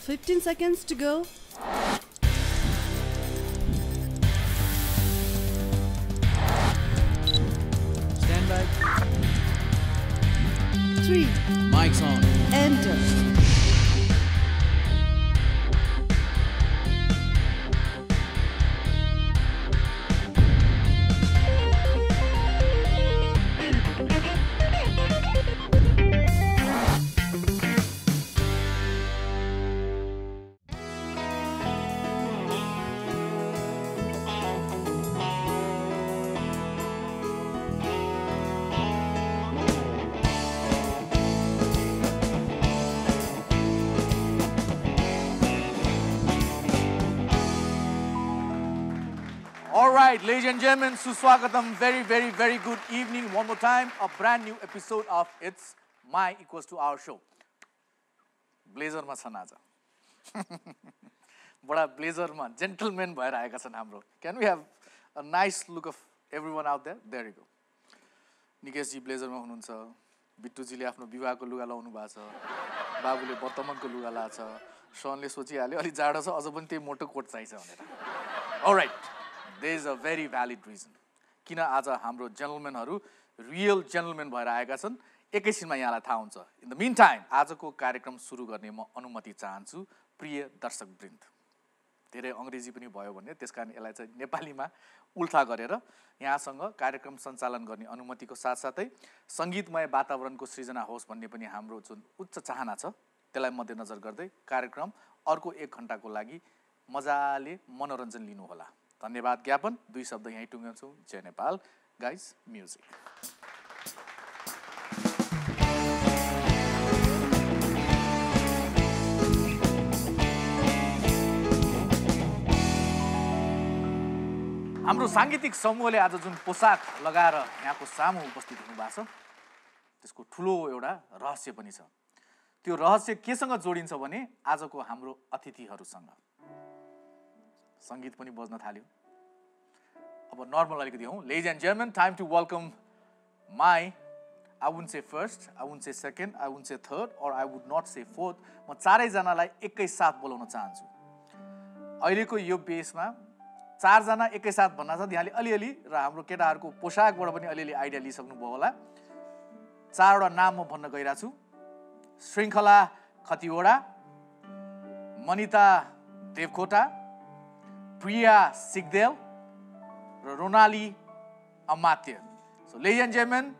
15 seconds to go. Stand by. 3. Mic's on. Enter. Alright, ladies and gentlemen, Suswagatam, very good evening. One more time, a brand new episode of It's My Equals to Our Show. Blazer ma छन् आज बडा blazer मा gentleman भएर आएका छन् हाम्रो. Can we have a nice look of everyone out there? There you go. Nikesh ji blazer मा हुनुहुन्छ. बिट्टु जीले आफ्नो विवाहको लुगा लाउनु भएको छ. बाबुले वर्तमानको लुगा लाछ. सनले सोचिहाल्यो अलि जाडो छ अझ पनि त्यही मोटो कोट चाहिन्छ भनेर. Alright. There is a very valid reason. किन आज हाम्रो जेन्टलमेनहरु रियल जेन्टलमेन भएर आएका छन् एकैछिनमा यहाँलाई थाहा हुन्छ. In the meantime, आजको कार्यक्रम सुरु गर्ने म अनुमति चाहन्छु प्रिय दर्शकवृन्द. धेरै अंग्रेजी पनि भयो भने त्यसकारण यसलाई चाहिँ नेपालीमा उल्था गरेर यहाँसँग कार्यक्रम सञ्चालन गर्ने अनुमतिको साथसाथै संगीतमय वातावरणको सृजना होस् भन्ने पनि हाम्रो जुन उच्च चाहना छ त्यसलाई मध्यनजर गर्दै कार्यक्रम अर्को 1 घण्टाको लागि मजाले मनोरञ्जन लिनु होला. धन्यवाद ज्ञापन. 2 शब्द यही टुङ्ग्याउँछु. जय नेपाल. Guys, music. हाम्रो सांगीतिक समूहले आज जुन पोशाक लगाएर यहाँको सामु उपस्थित हुनु भएको छ त्यसको ठुलो एउटा रहस्य पनि छ. त्यो रहस्य केसँग जोडिन्छ भने आजको हाम्रो अतिथिहरुसँग. संगीत पनि बज्न थाल्यो. अब नर्मल अलिकति हौ. Ladies and gentlemen, time to welcome my, I wouldn't say first, I wouldn't say second, I wouldn't say third, or I would not say fourth. म चारै जनालाई एकै साथ बोलाउन चाहन्छु. अहिलेको यो बेसमा 4 जना एकै साथ भन्न छ. यहाँले अलिअलि र हाम्रो केटाहरुको पोशाकबाट पनि अलिअलि आइडिया लिइसक्नु भयो होला. 4 वटा नाम म भन्न गइरा छु. श्रृंखला Khatiwada, Manita Devkota, Priya Sigdel, Ronali, Amatya. So, ladies and gentlemen,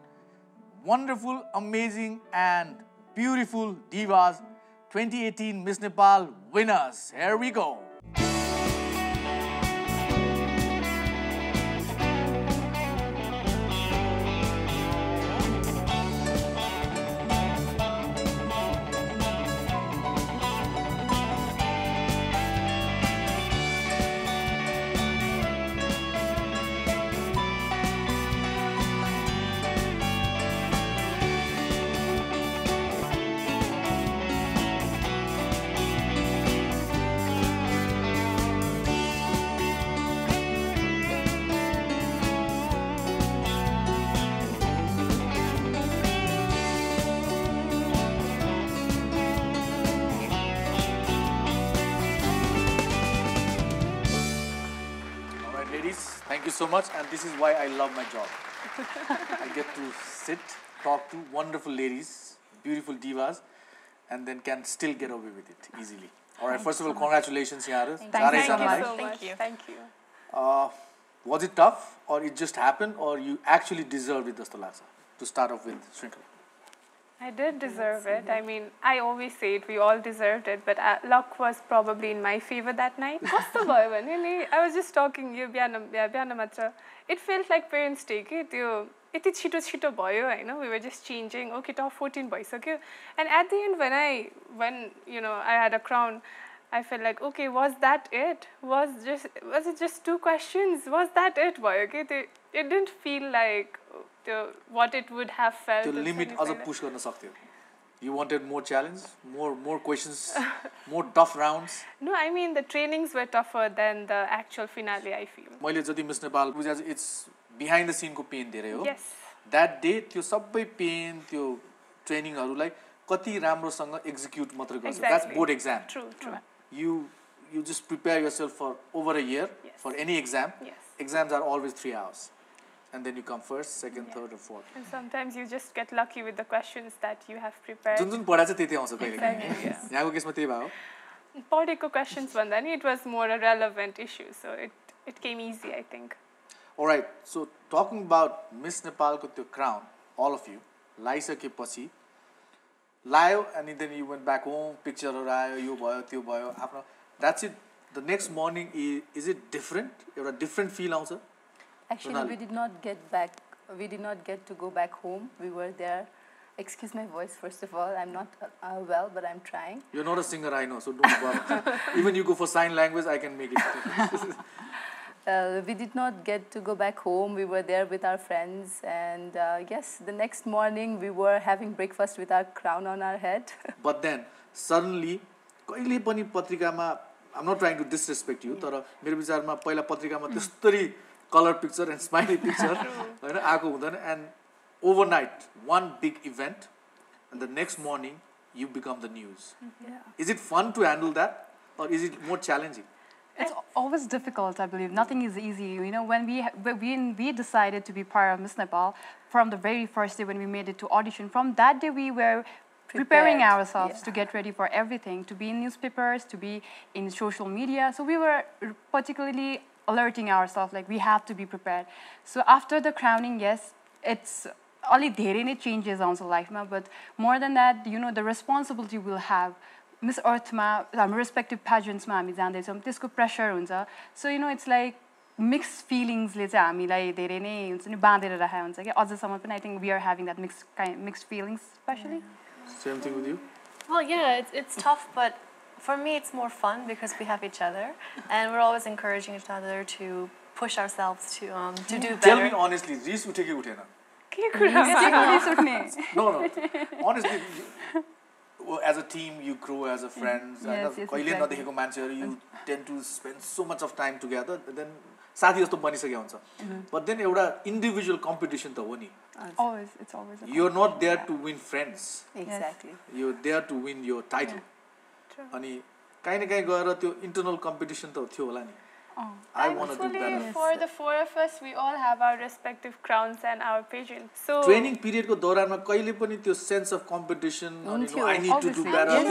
wonderful, amazing, and beautiful divas, 2018 Miss Nepal winners. Here we go. Thank you so much, and this is why I love my job. I get to sit, talk to wonderful ladies, beautiful divas, and then can still get away with it easily. All right, first of all, congratulations, Yara. Thank you so much. Thank you. Was it tough, or it just happened, or you actually deserved it, Dastalasa, to start off with Shrinkhala? I did deserve it. I mean, I always say it, we all deserved it, but luck was probably in my favor that night. I was just talking, it felt like Parents' Day. We were just changing. Okay, top 14 boys. Okay, and at the end, when I had a crown, I felt like, okay, was that it? Was it just 2 questions? Was that it, boy? Okay, it didn't feel like what it would have felt. The limit also push garna saktyo. You wanted more challenge, more questions, more tough rounds. No, I mean the trainings were tougher than the actual finale, I feel. मैले जति Miss Nepal it's behind the scene को pain धेरै हो. Yes. That day त्यो सबै pain त्यो training हरुलाई कति राम्रोसँग execute मात्र गर्छ. Exactly. That's board exam. True, true. You just prepare yourself for over a year for any exam. Yes. Exams are always 3 hours. And then you come first, second, third or fourth. And sometimes you just get lucky with the questions that you have prepared. जुन पढा चाहिँ त्यति आउँछ कहिले Exactly, काहीँ. yeah. यहाँको केसमा त्यही भयो. Political questions भन्दा नि it was more a relevant issue, so it came easy, I think. All right. So talking about Miss Nepal को त्यो crown, all of you, लाइसकेपछि लायो and then you went back home, pictureहरु आयो, यो भयो, त्यो भयो, आफ्नो. That's it. The next morning, is it different? एउटा different feel आउँछ? Actually, Ronali. we did not get back. We did not get to go back home. We were there. Excuse my voice, first of all. I'm not well, but I'm trying. You're not a singer, I know, so don't bother. Even you go for sign language, I can make it. We did not get to go back home. We were there with our friends. And yes, the next morning, we were having breakfast with our crown on our head. But then, suddenly, कहिले पनि पत्रिकामा, I'm not trying to disrespect you, तर मेरो विचारमा पहिला पत्रिकामा त्यस्तरी color picture and smiley picture हैन आको हुँदैन, and overnight one big event and the next morning you become the news. Is it fun to handle that or is it more challenging? It's always difficult, I believe. Nothing is easy. You know, when we decided to be part of Miss Nepal, from the very first day when we made it to audition, from that day we were preparing ourselves to get ready for everything, to be in newspapers, to be in social media. So we were particularly alerting ourselves, like we have to be prepared. So after the crowning, yes, it's only धेरै changes on the life, but more than that, you know, the responsibility we'll have. Miss Earthma, our respective pageants ma हामी जाँदैछौँ, त्यसको pressure हुन्छ. So you know, it's like mixed feelings ले चाहिँ हामीलाई धेरै नै हुन्छ नि बाँधेर राखेको हुन्छ के अझसम्म पनि I think we are having that mixed feelings especially. Same thing with you? Well, yeah, it's tough, but for me it's more fun because we have each other and we're always encouraging each other to push ourselves to do better. Tell me honestly, रिस उठ्यो कि उठेन? के कुरा No. Honestly, as a team, you grow as a friends. कहिले नदेखेको मान्छेहरु, you tend to spend so much of time together. Then साथी जस्तो बनिसक्यो हुन्छ. But then एउटा individual competition त हो नि. Always, it's always. You're not there to win friends. Exactly. You're there to win your title. अनि काहीँ न काहीँ गएर त्यो internal competition त थियो होला नि. I want to do better. For the four of us, we all have our respective crowns and our pageants. So Training period को दौरानमा कहिले पनि त्यो sense of competition अनि I need to do better.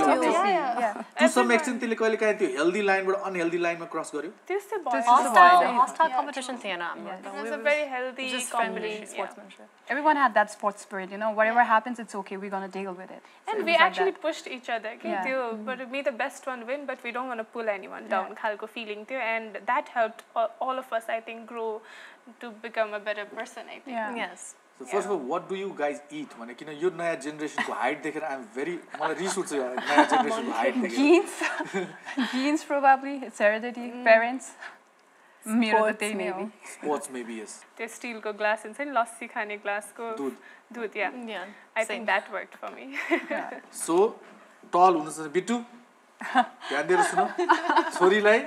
To some extent त्यसले कहिले काहीँ त्यो healthy line बाट unhealthy line मा cross गर्यो. त्यस्तो Hostile competition थिएन हाम्रो. It was a very healthy Just friendly competition. sportsmanship. Everyone had that sports spirit, you know. Whatever happens, it's okay. We're gonna deal with it. And we actually pushed each other. But may the best one win, but we don't want to pull anyone down. खालको feeling थियो, and that helped all of us, I think, grow to become a better person, I think. Yes. So first of all, what do you guys eat? भने किन यो नयाँ generation को height देखेर I'm very मलाई रिस उठ्छ यो नयाँ generation को height देखेर. Genes probably. It's heredity. Parents. Sports maybe. Sports maybe yes. त्यो steel को glass हुन्छ नि लस्सी खाने glass को दूध Yeah. I think that worked for me. So tall हुनु छ बिट्टु ध्यान दिएर सुन छोरीलाई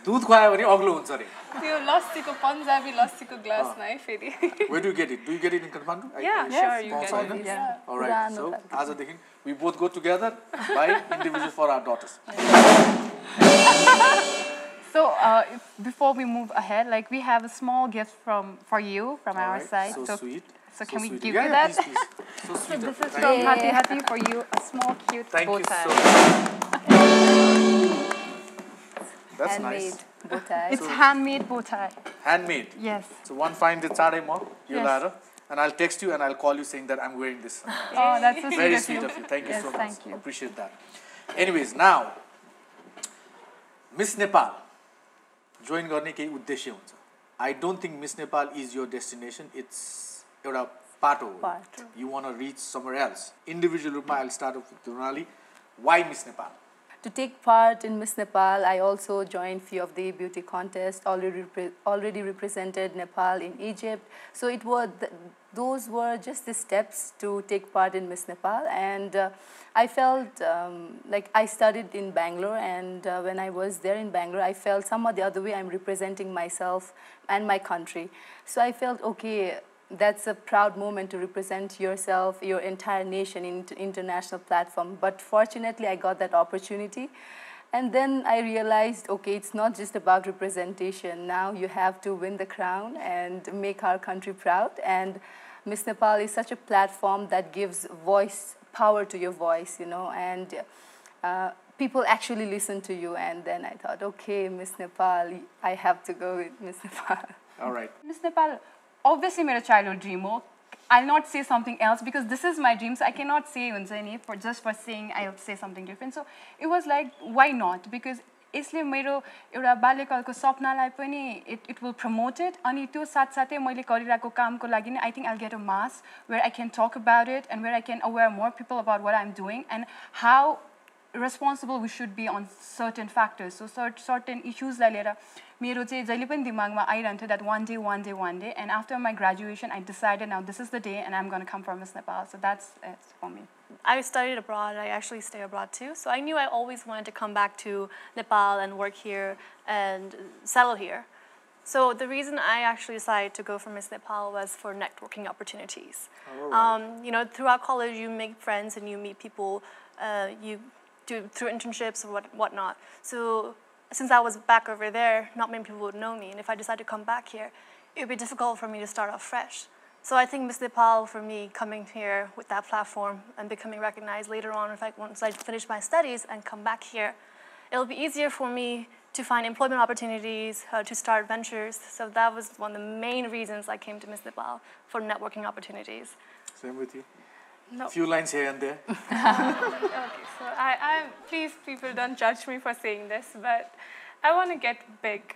दूध खुवायो भने अग्लो हुन्छ रे. त्यो लस्सीको पन्जाबी लस्सीको ग्लासमा है फेरि. Where do you get it? Do you get it in Kathmandu? Yeah, sure, you get it. Yeah. All right. So आजदेखि we both go together, buy individual for our daughters. So before we move ahead, like we have a small gift for you from our side. So sweet. So can we sweet. give Yeah, you yeah, that? please. So sweet. This is from Khatiwada for you, a small cute Thank bow you tie. so much. That's Handmade nice. bow tie. It's handmade bow tie. Handmade. Yes. So one fine day चाँडै म यो Yes. लाएर and I'll text you and I'll call you saying that I'm wearing this. Oh, that's so Very sweet sweet of of you. Thank you Yes, so much. thank you. Appreciate that. Anyways, now Miss Nepal join गर्ने केही उद्देश्य हुन्छ. I don't think Miss Nepal is your destination. It's एउटा part हो. Part. You want to reach somewhere else. Individual रूपमा I'll start off with Ronali. Why Miss Nepal? To take part in Miss Nepal, I also joined few of the beauty contests, already represented Nepal in Egypt. So it was those were just the steps to take part in Miss Nepal. And I felt like I studied in Bangalore, and when I was there in Bangalore, I felt somehow the other way I'm representing myself and my country. So I felt, okay, that's a proud moment to represent yourself, your entire nation in international platform. But fortunately, I got that opportunity. And then I realized, okay, it's not just about representation. Now you have to win the crown and make our country proud. And Miss Nepal is such a platform that gives power to your voice, you know, and people actually listen to you. And then I thought, okay, Miss Nepal, I have to go with Miss Nepal. All right. Miss Nepal, obviously my childhood dream ho. I'll not say something else because this is my dream, so I cannot say for just for saying I'll say something different. So it was like, why not? Because यसले मेरो एउटा बाल्यकालको सपनालाई पनि it will promote it. अनि त्यो साथसाथै मैले गरिरहेको कामको लागि नै I think I'll get a mass where I can talk about it and where I can aware more people about what I'm doing and how responsible we should be on certain factors. So certain issues लाई लिएर मेरो चाहिँ जहिले पनि दिमागमा आइरहन्थ्यो that one day and after my graduation I decided now this is the day and I'm going to come from Miss Nepal. So that's it for me. I studied abroad. I actually stay abroad too. So I knew I always wanted to come back to Nepal and work here and settle here. So the reason I actually decided to go for Miss Nepal was for networking opportunities. You know, throughout college you make friends and you meet people. You do through internships or whatnot. So since I was back over there, not many people would know me. And if I decided to come back here, it would be difficult for me to start off fresh. So I think Miss Nepal, for me, coming here with that platform and becoming recognized later on, in fact, once I finish my studies and come back here, it'll be easier for me to find employment opportunities, to start ventures. So that was one of the main reasons I came to Miss Nepal, for networking opportunities. Same with you? No. Few lines here and there. Okay, so please people don't judge me for saying this, but I want to get big.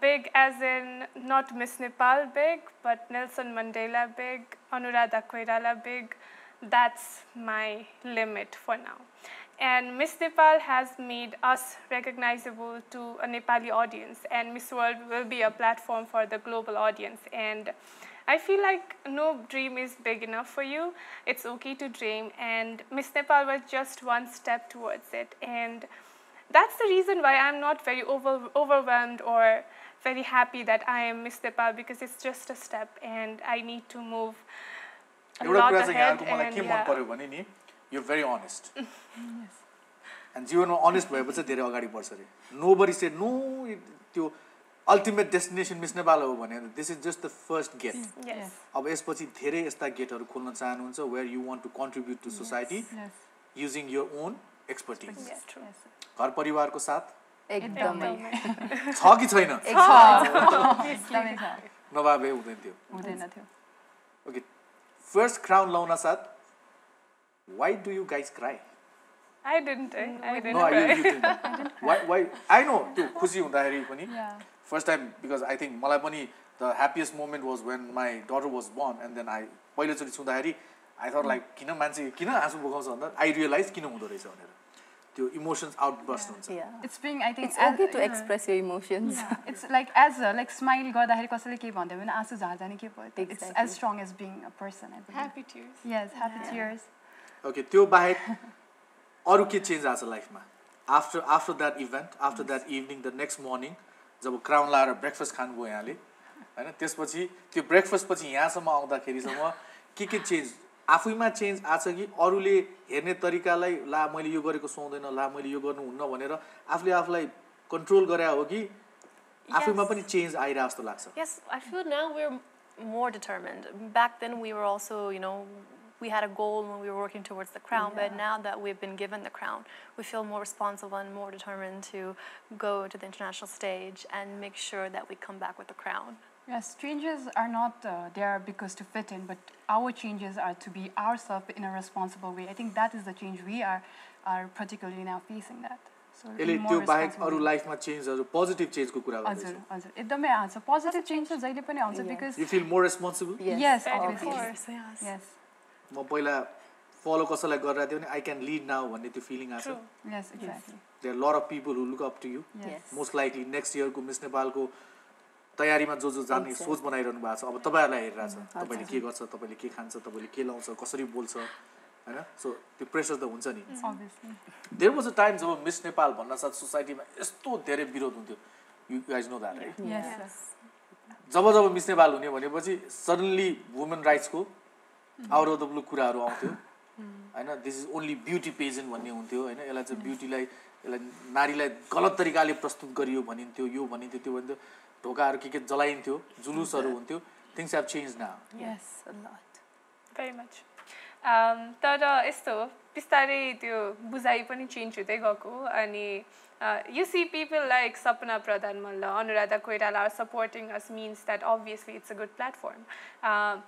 Big as in not Miss Nepal big, but Nelson Mandela big, Anuradha Koirala big. That's my limit for now. And Miss Nepal has made us recognizable to a Nepali audience, and Miss World will be a platform for the global audience. And I feel like no dream is big enough for you. It's okay to dream, and Miss Nepal was just one step towards it. And that's the reason why I'm not very overwhelmed or very happy that I am Miss Nepal, because it's just a step and I need to move a lot ahead. And yeah. You're very honest. Yes. And you know, honest भएपछि धेरै अगाडि बढ्छ रे. Nobody said no. त्यो ultimate destination Miss Nepal हो भने this is just the first gate. Yes. अब यसपछि धेरै यस्ता गेटहरु खोल्न चाहनुहुन्छ where you want to contribute to society using your own expertise. Yes, true. घर परिवारको साथ एकदमै छ कि छैन? एकदमै छ. नभए हुँदैन थियो. हुँदैन थियो. Okay. First crown लाउन साथ why do you guys cry? I didn't. I didn't. No, cry. you didn't. Why? I know. त्यो खुसी हुँदाखेरि पनि. First time, because I think मलाई पनि the happiest moment was when my daughter was born, and then I पहिलोचोटि छुँदाखेरि I thought like किन मान्छे किन आँसु बगाउँछ भन्दा I realized किन हुँदो रहेछ भनेर. त्यो emotions outburst हुन्छ. It's being, I think, it's okay to express your emotions. It's like as like smile गर्दाखेरि कसैले के भन्दै भने आँसु झार्दैन के भयो. It's as strong as being a person. I believe. Happy tears. Yes, happy tears. Okay, त्यो बाहेक अरु के चेन्ज आछ लाइफमा? After that event, after that evening, the next morning, जब क्राउन लाएर ब्रेकफास्ट खानु भयो यहाँले, हैन? त्यसपछि त्यो ब्रेकफास्ट पछि यहाँसम्म आउँदाखेरिसम्म के चेन्ज आफैमा चेन्ज आछ कि अरूले हेर्ने तरिकालाई ला मैले यो गरेको सुहाउँदैन, ला मैले यो गर्नु हुन्न भनेर आफूले आफूलाई कन्ट्रोल गरे हो कि आफैमा पनि चेन्ज आइरा जस्तो लाग्छ? Yes, I feel now we're more determined. Back then we were also, you know, we had a goal when we were working towards the crown, but now that we've been given the crown, we feel more responsible and more determined to go to the international stage and make sure that we come back with the crown. Yes, changes are not there because to fit in, but our changes are to be ourselves in a responsible way. I think that is the change we are particularly now facing that. So त्यो बाहेक अरु लाइफमा चेन्जहरु positive चेन्जको कुरा गर्दैछु. हजुर एकदमै आउँछ. Positive change चाहिँ जहिले पनि आउँछ because you feel more responsible? Yes, of course. Yes. म पहिला फलो कसैलाई गरिरहेको थियो भने I can lead now भन्ने त्यो फिलिङ आछ. Yes, exactly. There are a lot of people who look up to you. Yes. Most likely next year को मिस नेपालको तयारीमा जो जाने सोच बनाइरहनु भएको छ. अब तपाईहरुलाई हेरिरा छ. तपाईले के गर्छ, तपाईले के खान्छ, तपाईले के लाउँछ, कसरी बोल्छ, हैन? सो त्यो प्रेसर त हुन्छ नि. Obviously. There was a time जब मिस नेपाल भन्न साथ सोसाइटीमा यस्तो धेरै विरोध हुन्थ्यो. You guys know that, right? Yes. जब मिस नेपाल हुने भनेपछि सडनली वुमेन राइट्सको आउट अफ द ब्लू कुराहरू आउँथ्यो हैन this is only beauty pageant भन्ने हुन्थ्यो हैन यसलाई चाहिँ ब्युटीलाई यसलाई नारीलाई गलत तरिकाले प्रस्तुत गरियो भनिन्थ्यो यो भनिन्थ्यो त्यो भनिन्थ्यो ढोकाहरू के जलाइन्थ्यो जुलुसहरू हुन्थ्यो things have change now Yes, a lot. Very much तर यस्तो हो बिस्तारै त्यो बुझाइ पनि चेन्ज हुँदै गएको अनि you see people like Sapna Pradhan Malla, Anuradha Koirala are supporting us means that obviously it's a good platform.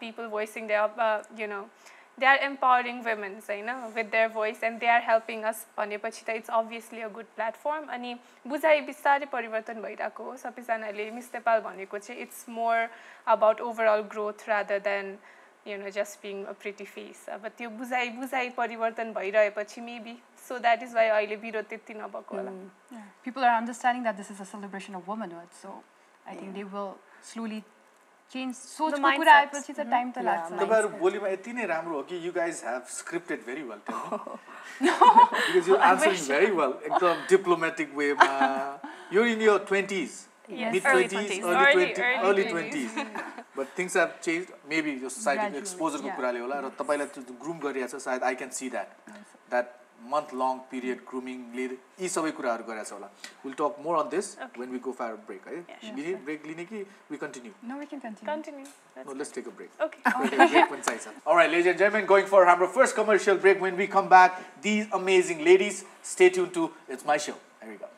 People voicing their, they are empowering women, with their voice and they are helping us. It's obviously a good platform. And buzai bistari parivartan bhairako ho sabaijanale Miss Nepal bhaneko chai it's more about overall growth rather than just being a pretty face. But त्यो buzai parivartan bhairayepachi maybe so that is why अहिले विरोध त्यति नभएको होला. People are understanding that this is a celebration of womanhood, so I think they will slowly change. So the कुरा आएपछि त time त लाग्छ. तपाईहरु बोलीमा यति नै राम्रो हो कि you guys have scripted very well. Because you're answering very well. एकदम diplomatic way मा. You're in your 20s. Yes, mid-20s, early 20s. But things have changed. Maybe your society exposure को कुराले होला र तपाईलाई त्यो ग्रुम गरिरहेछ सायद I can see that. That month-long period grooming यी सबै कुराहरु गरिरहेछ होला. We'll talk more on this when we go for a break. है break लिने कि we continue? No, we can continue. No, let's take a break. Okay. Break पनि चाहिन्छ. All right, ladies and gentlemen, going for our first commercial break. When we come back, these amazing ladies, stay tuned to It's My Show. Here we go.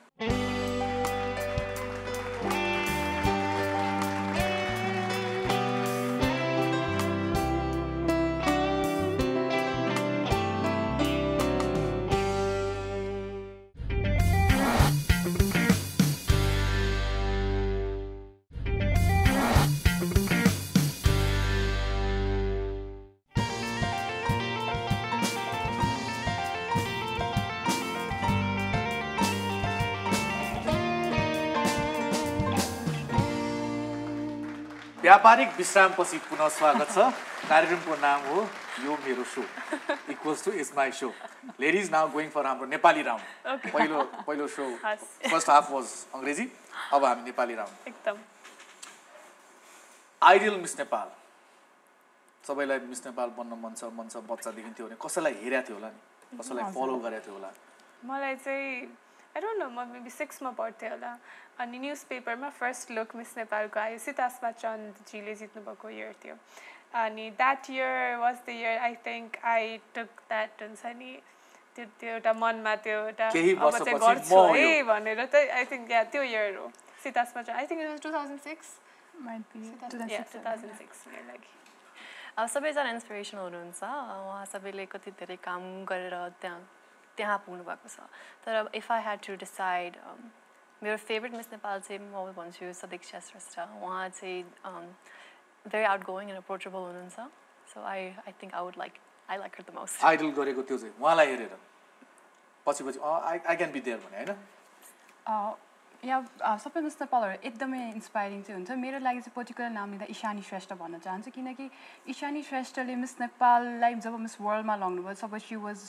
व्यापारिक विश्रामपछि पुनः स्वागत छ कार्यक्रमको नाम हो यो मेरो show equals to it's my show ladies now going for हाम्रो नेपाली राउन्ड पहिलो शो फर्स्ट हाफ वाज अंग्रेजी अब हामी नेपाली राउन्ड एकदम आइडियल मिस नेपाल सबैलाई मिस नेपाल बन्न मन छ बच्चा देखिन्थ्यो भने कसैलाई हेरेको थियो होला नि कसैलाई फलो गरेको थियो होला मलाई चाहिँ I don't know, maybe 6 मा पढ्थेँ होला अनि न्युजपेपरमा फर्स्ट लुक मिस नेपालको आयो सीतास्मा चन्दजीले जित्नु भएको इयर थियो अनि that year was the year I think I took that हुन्छ नि त्यो एउटा मनमा त्यो एउटा अब चाहिँ गर्छु है भनेर चाहिँ आई थिङ्क या त्यो इयर हो सीतास्मा चन्द I think it was 2006 might be 2006 मेरो लागि अब सबैजना इन्सपिरेसन हुनुहुन्छ उहाँ सबैले कति धेरै काम गरेर त्यहाँ पुग्नु भएको छ तर if I had to decide मेरो फेभरेट मिस नेपाल चाहिँ म भन्छु सदीक्षा श्रेष्ठ उहाँ चाहिँ very outgoing and approachable हुनुहुन्छ so I think I like her the most idol गरेको त्यो चाहिँ उहाँलाई हेरेर पछि आई क्यान बी देयर भने हैन या सबै मिस नेपालहरू एकदमै इन्सपायरिङ चाहिँ हुन्छ मेरो लागि चाहिँ पर्टिकुलर नाम लिँदा ईशानी श्रेष्ठ भन्न चाहन्छु किनकि ईशानी श्रेष्ठले मिस नेपाललाई जब मिस वर्ल्डमा लग्नुभयो सब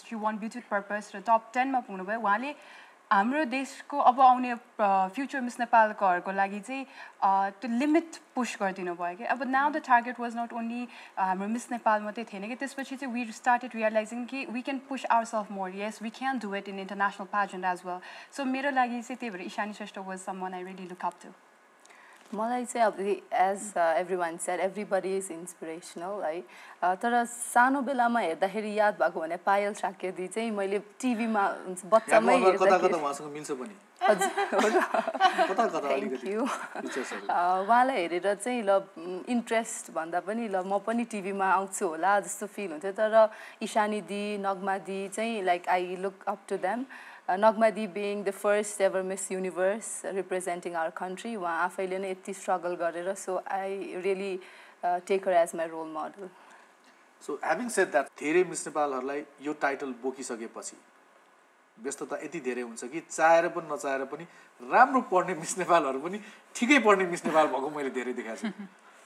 सी वान ब्युटी पर्पस र टप 10 मा पुग्नुभयो उहाँले हाम्रो देशको अब आउने फ्युचर मिस नेपालकोहरूको लागि चाहिँ त्यो लिमिट पुस गरिदिनु भयो कि अब now the target was not only हाम्रो मिस नेपाल मात्रै थिएन कि त्यसपछि चाहिँ वी स्टार्टेड रियलाइजिङ कि we can push our self more yes we can do it in international pageant as well so मेरो लागि चाहिँ त्यही भएर Ishani Shrestha was someone I really look up to मलाई चाहिँ अब as every said everybody is inspirational है तर सानो बेलामा हेर्दाखेरि याद भएको भने पायल साकेदी चाहिँ मैले टिभीमा बच्चामै उहाँलाई हेरेर चाहिँ ल इन्ट्रेस्ट भन्दा पनि ल म पनि टिभीमा आउँछु होला जस्तो फिल हुन्थ्यो तर ईशानी दी नगमा दी चाहिँ like I look up to them Nagma Di being the first ever Miss Universe representing our country, उहाँ आफैले नै यति स्ट्रगल गरेर so I really take her as my role model. So having said that, धेरै miss नेपालहरूलाई यो title बोकिसकेपछि व्यस्तता यति धेरै हुन्छ कि चाहेर पनि नचाहेर पनि राम्रो पढ्ने मिस नेपालहरू पनि ठिकै पढ्ने मिस नेपाल भएको मैले धेरै देखाएको छु.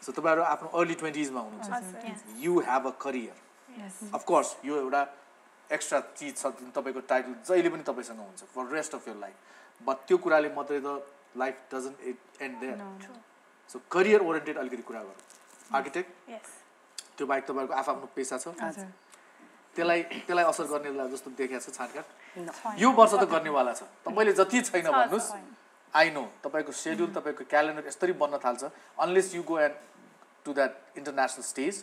सो तपाईहरु आफ्नो अर्ली 20s मा हुनुहुन्छ. You have a career. Yes. Of course, यो एउटा एक्स्ट्रा चीज छ जुन तपाईको टाइटल जहिले पनि तपाईसँग हुन्छ for rest of your life but त्यो कुराले मात्रै त life doesn't end there so career oriented अलिकति कुरा गरौँ आर्किटेक्ट Yes. त्यो बाहेक तपाईँको आफ्नो पेसा छ हजुर त्यसलाई असर गर्नेलाई जस्तो देखाएको छ छाटकाट यो वर्ष त गर्नेवाला छ तपाईँले जति छैन भन्नुहोस् आई नो तपाईँको सेड्युल तपाईँको क्यालेन्डर यसरी बन्न थाल्छ unless you go and to that international stage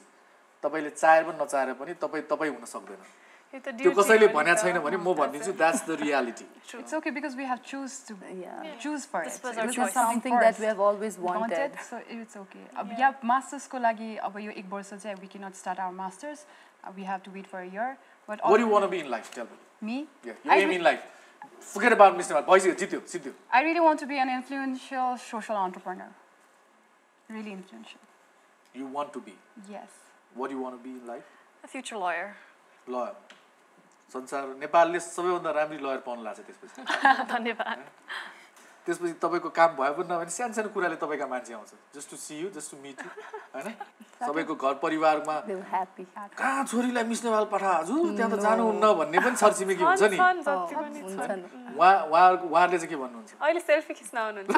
तपाईँले चाहेर पनि नचाहेर पनि तपाईँ हुन सक्दैन त्यो कसैले भनेको छैन भने म भनिदिन्छु that's the reality It's okay because we have choose for it. This is something that we have always wanted. So it's okay. Yeah, masters ko lagi अब यो एक वर्ष चाहिँ we cannot start our masters. We have to wait for a year. But what do you want to be in life? Tell me. Me? Yeah, you aim in life. Forget about Mr. Nepal. Voice जित्यो सिद्धो. I really want to be an influential social entrepreneur. Really influential. You want to be? Yes. What do you want to be in life? A future lawyer. Lawyer. संसार नेपालले सबैभन्दा राम्रो lawyer pound लाग्छ त्यसपछि धन्यवाद त्यसपछि तपाईको काम भयो पनि नभने सानो सानो कुराले तपाईका मान्छे आउँछ just to see you just to meet you हैन सबैको घर परिवारमा कहाँ छोरीलाई मिस नेपाल पठा हजुर त्यहाँ त जानुहुन्न भन्ने पनि छरछिमेकी हुन्छ नि उहाँहरूले चाहिँ के भन्नुहुन्छ अहिले सेल्फी खिच्न आउनुहुन्छ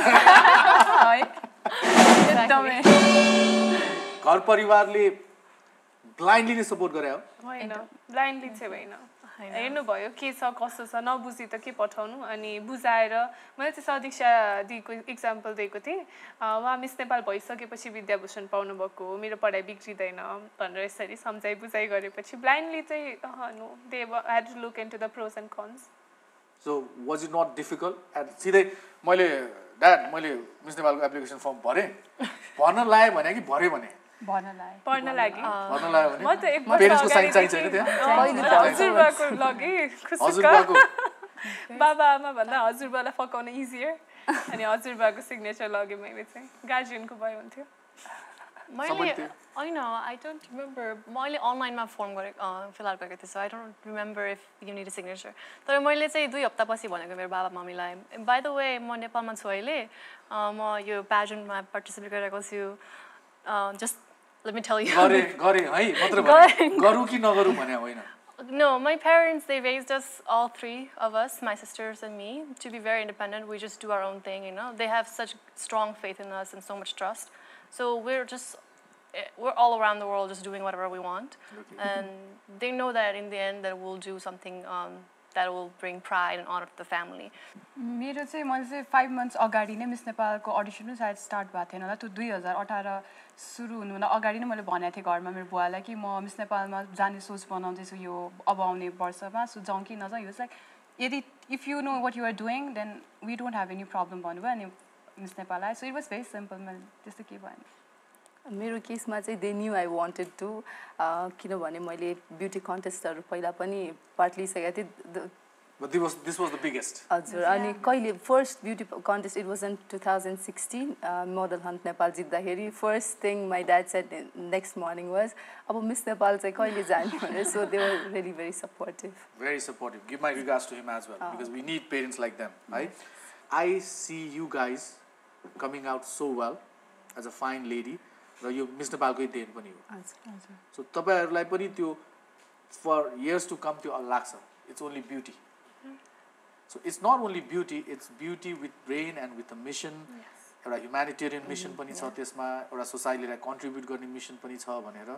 घर परिवारले ब्लाइन्डली नै सपोर्ट गरे हो होइन ब्लाइन्डली चाहिँ होइन हेर्नुभयो के छ कस्तो छ नबुझी त के पठाउनु अनि बुझाएर मैले चाहिँ सदीक्षा दिदीको इक्जाम्पल दिएको थिएँ उहाँ मिस नेपाल भइसकेपछि विद्याभूषण पाउनुभएको हो मेरो पढाइ बिग्रिँदैन भनेर यसरी सम्झाइ बुझाइ गरेपछि ब्लाइन्डली चाहिँ no they had to look into the pros and cons so was it not difficult and सिधै मैले मिस नेपालको एप्लिकेसन फर्म भरेँ भर्न लाएँ भने कि भरेँ भने पढ्न लागि म त एक पेरेन्ट्सको साइन चाहिन्छ हैन त्यहाँ हजुरबाको लागि हजुरबाको बाबा आमा भन्दा हजुरबालाई फकाउन इजियर अनि हजुरबाको सिग्नेचर लगे मैले चाहिँ गार्जियनको भए हुन्थ्यो मैले होइन आई डोन्ट रिमेम्बर मैले अनलाइनमा फर्म फिलहाल गरेको थिएँ so I don't remember if you need a signature तर मैले चाहिँ 2 हप्तापछि भनेको मेरो बाबा मम्मीलाई बाई द वे म नेपालमा छु अहिले म यो प्याजेन्टमा पार्टिसिपेट गरेको छु just let me tell you गरे है मात्र भने गरौ कि नगरौ भने होइन No, my parents, they raised us, all 3 of us, my sisters and me, to be very independent. We just do our own thing, you know. They have such strong faith in us and so much trust. So we're all around the world just doing whatever we want. Okay. And they know that in the end that we'll do something that will bring pride and honor to the family. मेरो चाहिँ मैले चाहिँ 5 months अगाडि नै miss नेपालको audition पनि सायद start भएको थिएन होला त्यो 2018 सुरु हुनुभन्दा अगाडि नै मैले भनेको थिएँ घरमा मेरो बुवालाई कि म मिस नेपालमा जाने सोच बनाउँदैछु यो अब आउने वर्षमा सो जाउँ कि नजाउँ यो चाहिँ यदि if you know what you are doing then we don't have any problem भन्नुभयो अनि मिस नेपाल आयो so it was very simple मैले त्यस्तो केही भएन मेरो केसमा चाहिँ they knew I wanted to किनभने मैले ब्युटी कन्टेस्टहरू पहिला पनि पार्ट लिइसकेको थिएँ But this was the biggest. हजुर अनि कहिले first beauty contest it was in 2016 model hunt Nepal जित्दाखेरि first thing my dad said next morning was अब मिस नेपाल चाहिँ कहिले जाने भनेर so they were really very supportive Very supportive. Give my regards to him as well because we need parents like them, right? I see you guys coming out so well as a fine lady. र यो miss नेपालकै then पनि हो सो तपाईहरुलाई पनि त्यो फर years to come त्यो लाग्छ it's only beauty. So it's not only beauty, it's beauty with brain and with a mission. एउटा humanitarian mission पनि छ त्यसमा एउटा सोसाइटीलाई कन्ट्रिब्युट गर्ने मिशन पनि छ भनेर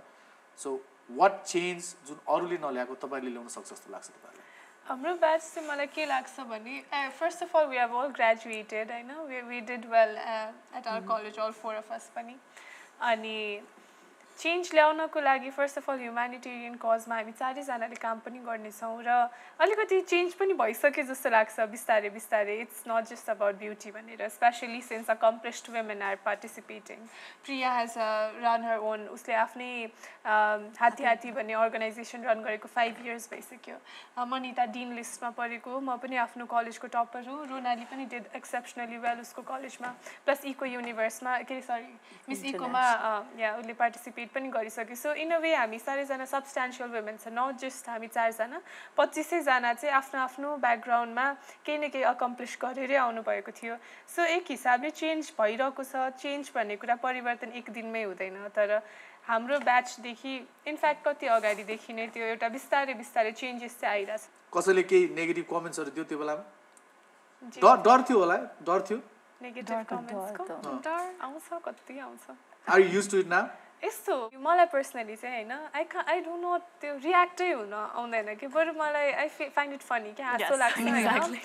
सो what change जुन अरूले नल्याएको तपाईले ल्याउन सक्छ जस्तो लाग्छ तपाईलाई हाम्रो ब्याच चाहिँ मलाई के लाग्छ भने first of all we have all graduated हैन we did well at our college all 4 of us पनि अनि चेन्ज ल्याउनको लागि फर्स्ट अफ अल ह्युम्यानिटेरियन कजमा हामी 4 जनाले काम पनि गर्नेछौँ र अलिकति चेन्ज पनि भइसके जस्तो लाग्छ बिस्तारै बिस्तारै it's not just about beauty भनेर especially since accomplished women are participating Priya has run her own उसले आफ्नै हात्ती भन्ने अर्गनाइजेसन रन गरेको 5 years भइसक्यो मनिता डिन लिस्टमा परेको म पनि आफ्नो कलेजको टपर हो रोनाली पनि डिड एक्सेप्सनली वेल उसको कलेजमा प्लस इको युनिभर्समा के सरी मिस इकोमा या उसले पार्टिसिपेट पनि गरिसक्यो सो इन अ वे हामी 4 जना सब्स्टेन्शियल वुमेन छ नट जस्ट हामी 4 जना 25 जना चाहिँ आफ्नो आफ्नो ब्याकग्राउन्डमा केही न केही अकम्प्लिस गरेरै आउनु भएको थियो सो एक हिसाबले चेन्ज भइरहेको छ चेन्ज भन्ने कुरा परिवर्तन एक दिनमै हुँदैन तर हाम्रो ब्याचदेखि इनफ्याक्ट कति अगाडिदेखि नै त्यो एउटा बिस्तारै बिस्तारै चेन्जेस चाहिँ आइरहेछ कसैले केही नेगेटिभ कमेन्ट्सहरू दियो त्यो बेलामा डर थियो होला डर थियो नेगेटिभ कमेन्ट्सको डर आउँछ कति आउँछ Are you used to it now? यस्तो मलाई पर्सनली चाहिँ हैन आई डोन्ट नो त्यो रियाक्टै हुन आउँदैन कि बरु मलाई आई फाइन्ड इट फनी कि हाँसो लाग्छ हैन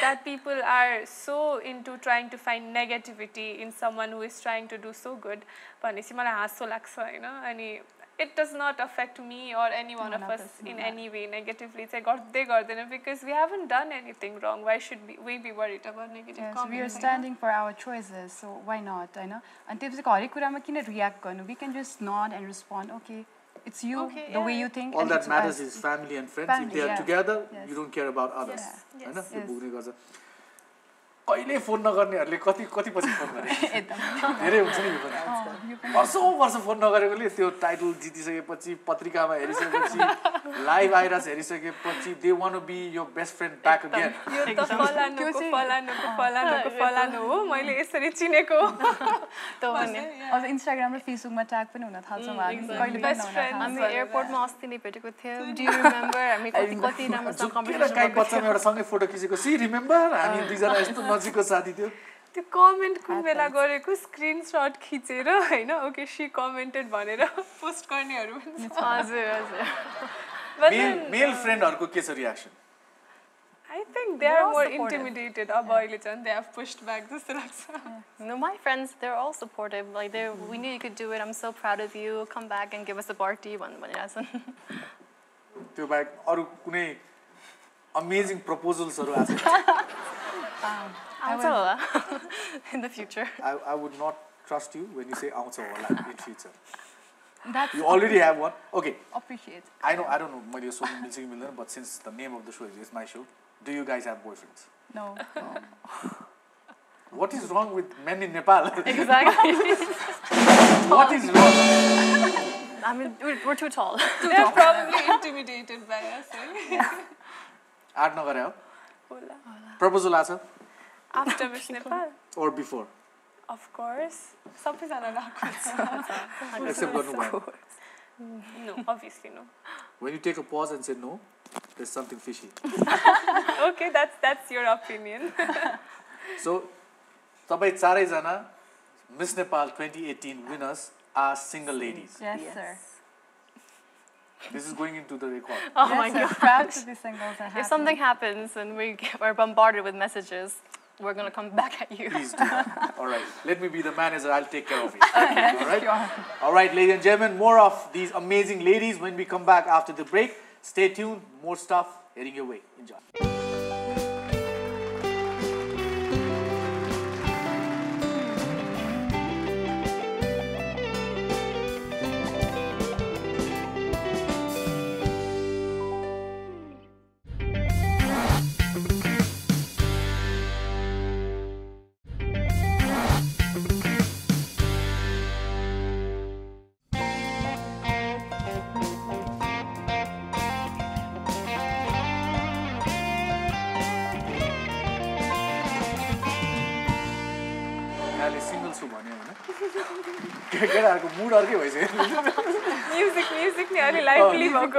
that people are so into trying to find negativity in someone who is trying to do so good भनेपछि मलाई हाँसो लाग्छ हैन अनि it does not affect me or any one of us in any way negatively चाहिँ गर्दै गर्दैन because we haven't done anything wrong. Why should we be worried about negative comments? We are standing for our choices, so why not, हैन? अनि त्यसपछि हरेक कुरामा किन react गर्नु? We can just nod and respond. Okay, it's you, the way you think. All that matters is family and friends. If they are together, you don't care about others. हैन? त्यो बुझ्ने गर्छ. कहिले फोन नगर्नेहरूले कति पछि phone गरे धेरै हुन्छ नि यो वर्ष फोन नगरेकोले त्यो टाइटल जितिसकेपछि पत्रिकामा हेरिसकेपछि लाइभ आइरास हेरिसकेपछि they want to be your best friend back again यो त फलानो हो मैले यसरी चिनेको त भन्ने अझ इन्स्टाग्राम र फेसबुकमा ट्याग पनि हुन थाल्छ हामी कहिले बेस्ट फ्रेन्ड हामी एयरपोर्टमा अस्ति नै भेटेको थियौँ डु यु रिमेम्बर हामी कति राम्रोसँग कन्भर्सेसन गरेको बच्चामा एउटा सँगै फोटो खिचेको सी रिमेम्बर हामी दुईजना यस्तो नजिकको साथी थियो त्यो कमेन्ट कुन बेला गरेको स्क्रिनशट खिचेर हैन ओके शी कमेन्टेड भनेर पोस्ट गर्नेहरु पनि छ हजुर मेल फ्रेन्डहरुको के छ reaction I think they are more intimidated. They have pushed back. No, my friends, they're all supportive. Like we knew you could do it. I'm so proud of you. Come back and give us a party. त्यो बाहेक अरु कुनै amazing proposals हरु आछ आउँछ होला in the future. I would not trust you when you say आउँछ होला in future. You already have one. Okay. Appreciate. I don't know मैले यो सोध्नु मिल्छ कि मिल्दैन but since the name of the show is my show, do you guys have boyfriends? No. What is wrong with men in Nepal? Exactly. What is wrong? I mean, we're too tall. They're probably intimidated by us. आठ नगरे हो proposal आछ After Miss Nepal? Or before? Of course. सबैजना लाग्छ Except गर्नु भयो No, obviously no. When you take a pause and say no, there's something fishy. Okay, that's your opinion. So, तपाईं चारै जना Miss Nepal 2018 winners are single ladies. Yes, sir. This is going into the record. Oh my God. Proud to be single. If something happens and we are bombarded with messages, we're going to come back at you. Please do. All right. Let me be the manager. I'll take care of it. Okay. All right. Sure. All right, ladies and gentlemen, more of these amazing ladies when we come back after the break. Stay tuned. More stuff heading your way. Enjoy. केटाहरुको मुड अर्कै भइसक्यो music नि अलि lively भएको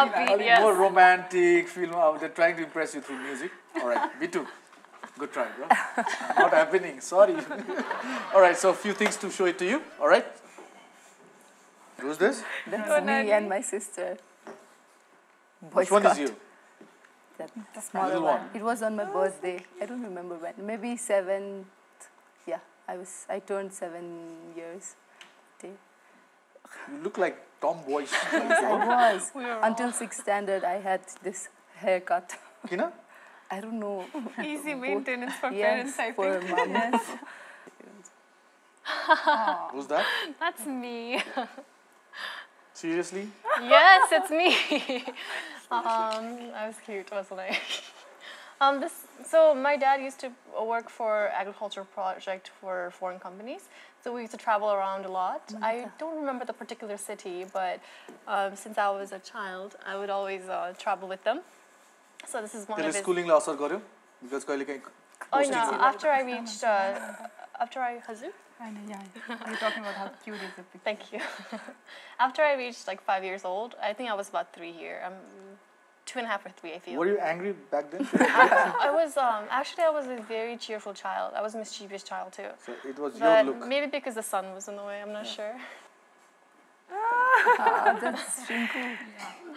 upbeat, more romantic feel they're trying to impress you through music. All right, B2, good try, bro. Not happening, sorry. All right, so a few things to show it to you. All right, who's this? That's me and my sister. Which one is you? That smaller one. It was on my birthday. I don't remember when. Maybe 7th. Yeah, I turned 7 years. Day. You look like tomboyish. I was. Until 6th standard, I had this haircut. Kina? I don't know. Easy maintenance for parents, I for think. mom. Yes. Who's that? That's me. Seriously? Yes, it's me. I was cute, wasn't I? So my dad used to work for agriculture project for foreign companies. So we used to travel around a lot. Manita. I don't remember the particular city, but since I was a child, I would always travel with them. So this is one of his... schooling la asar garyo because kaile kai Oh no, after I reached Hazur? Yeah, you're talking about how cute is the picture. Thank you. After I reached like 5 years old, I think I was about 3 here. I'm 2.5 or 3, I feel. Were you angry back then? I was actually I was a very cheerful child. I was a mischievous child too. So it was But your look. maybe because the sun was in the way, I'm not sure. That's Shrinkhala.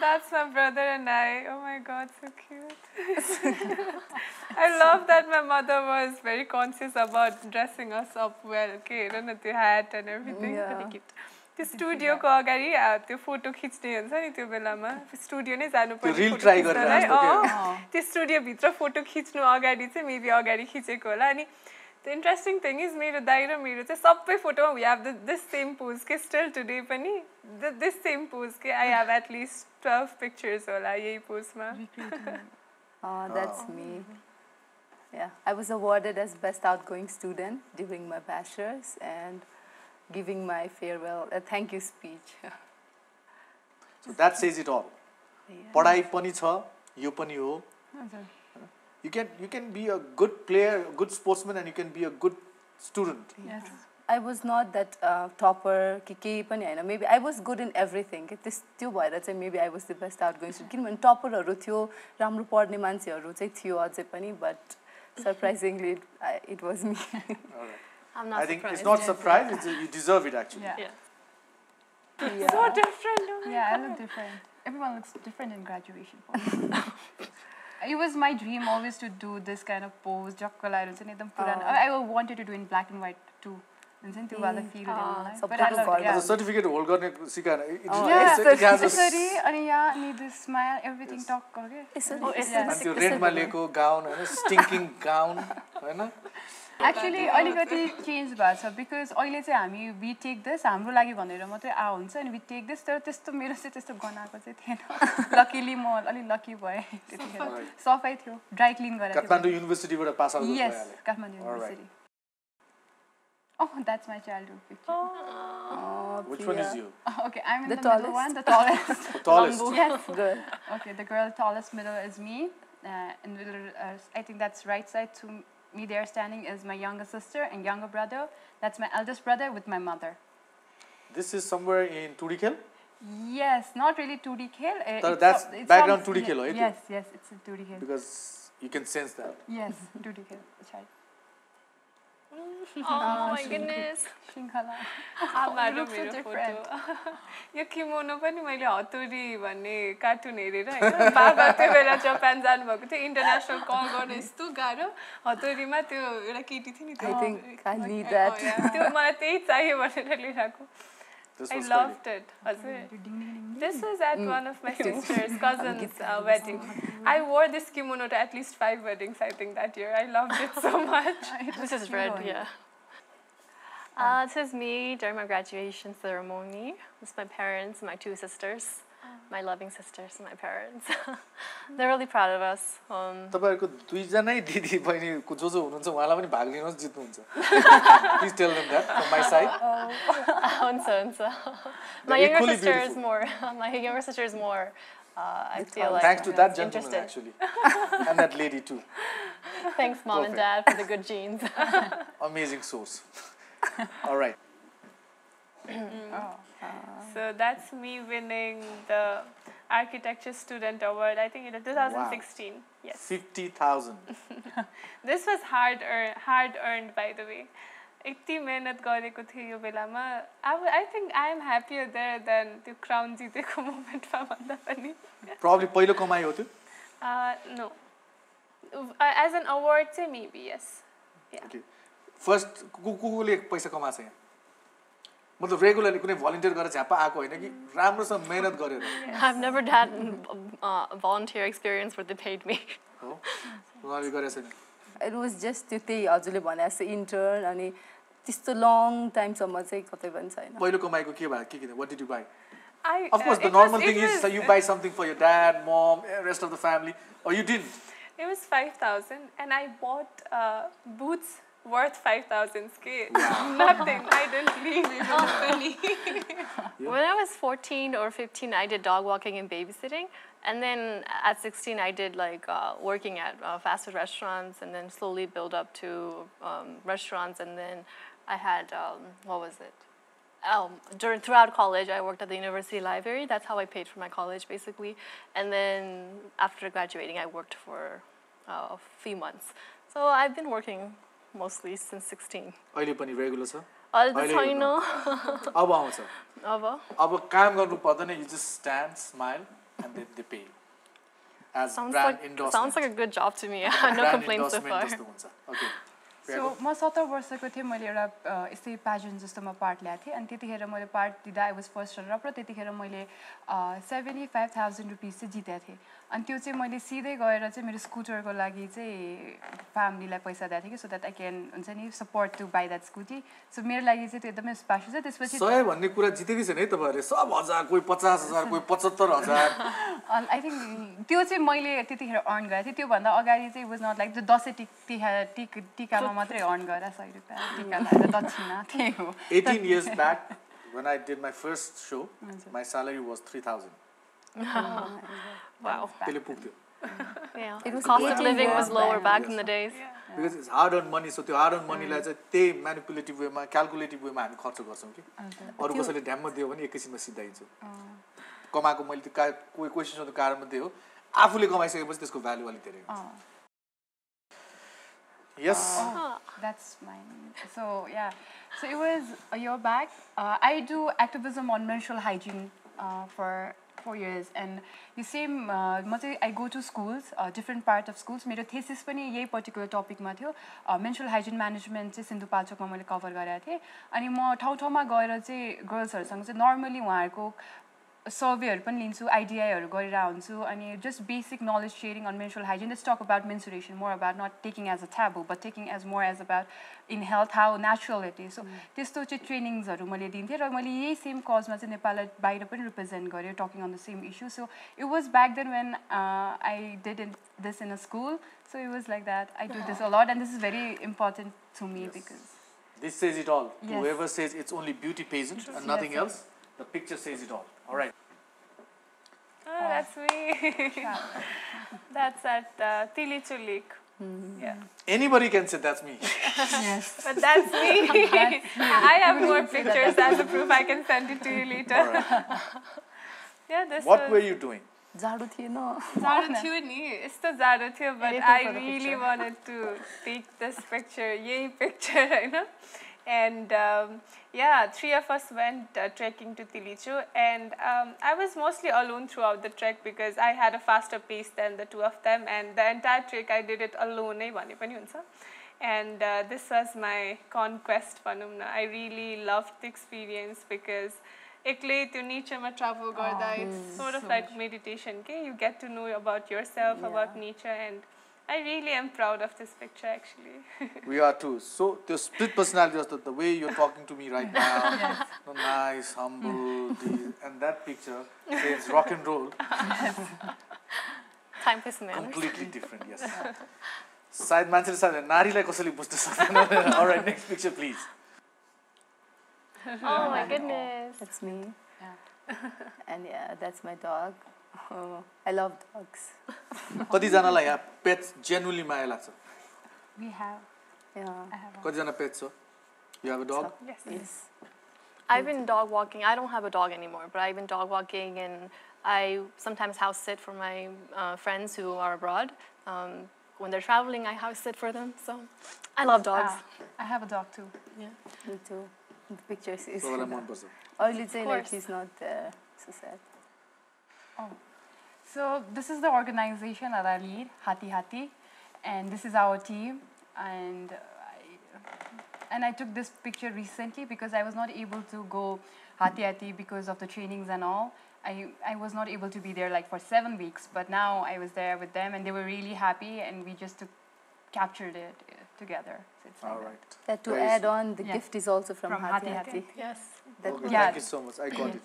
That's my brother and I. Oh my God, so cute. I love that my mother was very conscious about dressing us up well. Okay, the hat and everything. Yeah. Pretty cute. त्यो स्टुडियोको अगाडि त्यो photo खिच्ने हुन्छ नि त्यो बेलामा studio नै जानु पर्छ रिल ट्राई गरेर त्यो स्टुडियो भित्र फोटो खिच्नु अगाडि चाहिँ मेबी अगाडि खिचेको होला अनि the interesting thing is मेरो दाइ र मेरो चाहिँ सबै फोटोमा we have this same pose के still today पनि this same pose के I have at least 12 pictures होला यही पोजमा That's me. Yeah, I was awarded as best outgoing student during my bachelor's and giving my farewell thank you speech. So that says it all. पढाइ पनि छ यो पनि हो. You can be a good player, a good sportsman, and you can be a good student. Yes. I was not that topper. Maybe I was good in everything. Maybe I was the best outgoing student. Topper थियो, राम्रो पढ्ने मान्छेहरू चाहिँ थियो अझै पनि, but surprisingly it was me. All right. I'm not I think surprised. it's not surprise. You deserve it actually. Yeah. Yeah. so different. Yeah, I look different. Everyone looks different in graduation. It was my dream always to do this kind of pose. I wanted to do in black and white too. But I love it. The certificate hold गर्ने सिकाएन. अनि यहाँ need this smile, everything talk गर्यो. अनि त्यो रेडमा लिएको gown हैन, स्टिंकिङ gown हैन. Actually, अलिकति change भएको छ because अहिले चाहिँ हामी we take this हाम्रो लागि भनेर मात्रै हुन्छ अनि we take this तर त्यस्तो मेरो चाहिँ त्यस्तो गनाएको चाहिँ थिएन. Luckily म अलि लकी भए त्यतिखेर. सफाइ थियो, ड्राई क्लिन गरेको. काठमाडौँ युनिभर्सिटीबाट पास आउट भयो. Yes, Kathmandu University. Oh, that's my childhood picture. Oh, Which one is you? Okay, I'm in the tallest. middle one, the tallest. The tallest. Yes, good. Okay, the girl tallest middle is me. In the middle, I think that's right side to me there standing is my younger sister and younger brother. That's my eldest brother with my mother. This is somewhere in Tudikal? Yes, not really Tudikal. So that's background Tudikal, right? Yes, yes, it's in Tudikal. Because you can sense that. Yes, Tudikal, that's right. Oh my goodness. Shrinkhala. आमाहरू मेरो photo यो kimono पनि मैले हतुरी भन्ने cartoon हेरेर हैन बाबा त्यो बेला Japan जानु भएको थियो इन्टरनेशनल कल गर्न यस्तो गाह्रो हतुरीमा त्यो एउटा केटी थियो नि I think I need that. त्यो मलाई त्यही चाहियो भनेर लिएको I loved it. This was at one of my sister's cousin's wedding. I wore this kimono to at least 5 weddings, I think, that year. I loved it so much. This is red, yeah. This is me during my graduation ceremony. This is my parents, my 2 sisters, my loving sisters, my parents. They're really proud of us. तपाईहरुको दुईजनै दिदी बहिनीको जो हुनुहुन्छ उहाँलाई पनि भाग लिनुहोस् जित्नुहुन्छ. Please tell them that from my side. My younger sister is more. My younger sister is more. I feel like thanks to that gentleman interested. actually, and that lady too. Thanks, mom and dad, for the good genes. Amazing source. All right. So that's me winning the Architecture Student Award, I think in 2016. Wow. Yes. 50,000. This was hard earned, by the way. यति मेहनत गरेको थिए यो बेलामा I think I am happier there than त्यो crown जितेको मोमेन्टमा भन्दा पनि. Probably पहिलो कमाइ हो त्यो? No. As an award चाहिँ maybe yes. Yeah. Okay. First कुकुले पैसा कमाछ यहाँ. मतलब रेगुलरली कुनै भलन्टियर गरेर झ्यापा आको हैन कि राम्रोसँग मेहनत गरेर. I've never had a volunteer experience where they paid me. हो. उहाँले गरेछ नि. It was just त्यही हजुरले भने जस्तो intern अनि त्यस्तो long time सम्म चाहिँ कतै पनि छैन. पहिलो कमाइको के भयो के what did you buy? Of course the normal thing is you buy something for your dad, mom, rest of the family, or you didn't. It was 5,000 and I bought boots worth 5,000. Nothing. I didn't leave even a penny. When I was 14 or 15, I did dog walking and babysitting. And then at 16, I did like working at fast food restaurants and then slowly build up to restaurants. And then I had, what was it? throughout college, I worked at the university library. That's how I paid for my college, basically. And then after graduating, I worked for a few months. So I've been working mostly since 16. अहिले पनि regular छ अहिले त छैन अब आउँछ अब काम गर्नु पर्दैन you just stand smile and they pay as brand endorsement sounds like a good job to me. No complaints so far. Okay. So म 17 वर्षको थिएँ मैले एउटा यस्तै प्याजेन्ट जस्तोमा पार्ट ल्याएको थिएँ अनि त्यतिखेर मैले पार्ट दिँदा I was first runner up र त्यतिखेर मैले 75,000 रुपिस चाहिँ जितेको थिएँ अनि त्यो चाहिँ मैले सिधै गएर चाहिँ मेरो स्कुटरको लागि चाहिँ फ्यामिलीलाई पैसा दिएको थिएँ कि सो द्याट आई क्यान हुन्छ नि support to buy that scooty so मेरो लागि चाहिँ त्यो एकदमै स्पेसल छ त्यसपछि 100 भन्ने कुरा जितेकै छैन है तपाईहरुले सब हजार कोही 50,000 कोही 75,000 आई थिंक त्यो चाहिँ मैले त्यतिखेर अर्न गरेको थिएँ त्यो भन्दा अगाडि चाहिँ वाज नट लाइक दसैँ टिकामा मात्रै अर्न गरेर 100 रुपैयाँ टिका लगाएर दक्षिणा त्यही हो 18 years back when I did my first show my salary was 3,000 wow त्यसले पुग्थ्यो yeah it was cost of living was lower back in the days because it's hard earned money so त्यो hard earned money लाई चाहिँ त्यही म्यानिपुलेटिभ वेमा क्याल्कुलेटिभ वेमा हामी खर्च गर्छौं कि अरु कसैले ढ्याम्म दियो भने एकैछिनमा सिधाइन्छ कमाएको मैले त्यो कोही क्वेशन सोध्नु कारणमा त्यही हो आफूले कमाइसकेपछि त्यसको भ्यालु अलि धेरै हुन्छ Yes. That's mine. So yeah, so it was a year back. I do activism on menstrual hygiene for 4 years, and the same. I go to schools, different part of schools. मेरो thesis पनि यही particular topic मा थियो. Menstrual hygiene management चाहिँ सिन्धुपाल्चोकमा मैले cover गरेको थिएँ. अनि म ठाउँ-ठाउँमा गएर चाहिँ गर्ल्सहरुसँग चाहिँ normally उहाँहरुको सर्वेहरु पनि लिन्छु आइडियाहरु गरेर हुन्छु अनि just basic knowledge sharing on menstrual hygiene. Let's talk about menstruation, more about not taking as a taboo but taking as more as about in health how natural it is. So त्यस्तो चाहिँ ट्रेनिङ्सहरु मैले दिन्थे र मैले यही same कजमा चाहिँ नेपाललाई बाहिर पनि रिप्रेजेन्ट गरे talking on the same issue. So it was back then when I did this in a school. So it was like that. I do this a lot and this is very important to me because this says it all. Yes. Whoever says it's only beauty pageant and nothing else, the picture says it all. All right. Oh, that's me. That's at Tilichu Lake. Yeah. Anybody can say that's me. yes But that's me. I have more pictures as a proof. I can send it to you later. Right. Yeah, this What were you doing? जाडो थिएन जाडो थियो नि यस्तो जाडो थियो but I really wanted to take this picture यही picture Hahn and yeah 3 of us went trekking to Tilichu and I was mostly alone throughout the trek because I had a faster pace than the two of them and the entire trek I did it alone नै भने पनि हुन्छ and this was my conquest भनौं न I really loved the experience because एक्लै त्यो नेचरमा travel गर्दा it's sort of like meditation okay you get to know about yourself about nature and I really am proud of this picture actually. We are too. So the split personality, the way you're talking to me right now, nice, humble, and that picture says rock and roll. Time for some manners. Completely different, yes. Side मान्छेले सायद नारीलाई कसैले बुझ्न सक्दैन. All right, next picture, please. Oh my goodness. That's me. And yeah, that's my dog. Oh, I love dogs. कतिजनालाई यहाँ pets genuinely माया लाग्छ? we have Yeah. कतिजना pets हो? You have a dog? Yes. I've been dog walking. I don't have a dog anymore, but I've been dog walking and I sometimes house sit for my friends who are abroad. When they're traveling, I house sit for them. So I love dogs. I have a dog too. Yeah. Me too. The pictures is. So मन पर्छ. Only say like he's not there. So sad. Oh, so this is the organization that I lead, Hati Hati, and this is our team. And I took this picture recently because I was not able to go Hati Hati because of the trainings and all. I was not able to be there like for 7 weeks, but now I was there with them and they were really happy and we just captured it together. So it's All like right. That to Very add on, the gift is also from Hati Hati. Yes. Okay, Yeah. thank you so much. I got it.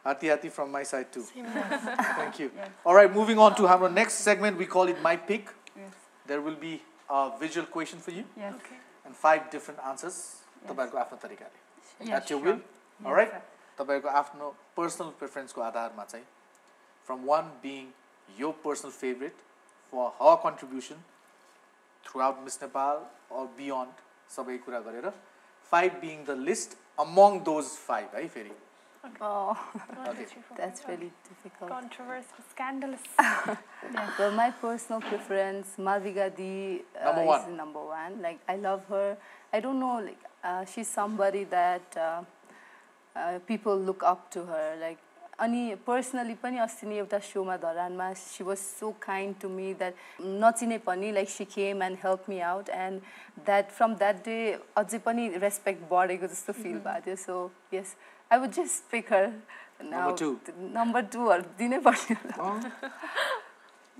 Hati Hati from my side too. Thank you. All right, moving on to our next segment. We call it My Pick. Yes. There will be a visual question for you Yes. Okay. and 5 different answers. तपाईँको आफ्नो तरिकाले. Yes, At your sure. will. All right. तपाईँको आफ्नो personal preference को आधारमा चाहिँ from one being your personal favorite for her contribution throughout Miss Nepal or beyond सबै कुरा गरेर 5 being the list among those 5, right, Ferry? Oh, Okay. that's really difficult. Controversial, scandalous. Well, my personal preference, Malvika Di Number is one. number one. Like, I love her. I don't know, like, she's somebody that people look up to her. Like, अनि personally पनि अस्ति नै एउटा शोमा धरानमा she was so kind to me that नचिने पनि like she came and helped me out, and that from that day अझै पनि respect बढेको जस्तो feel भएको थियो. So yes, I would just pick her. Now, Number 2. Number 2 or दिनै पर्यो.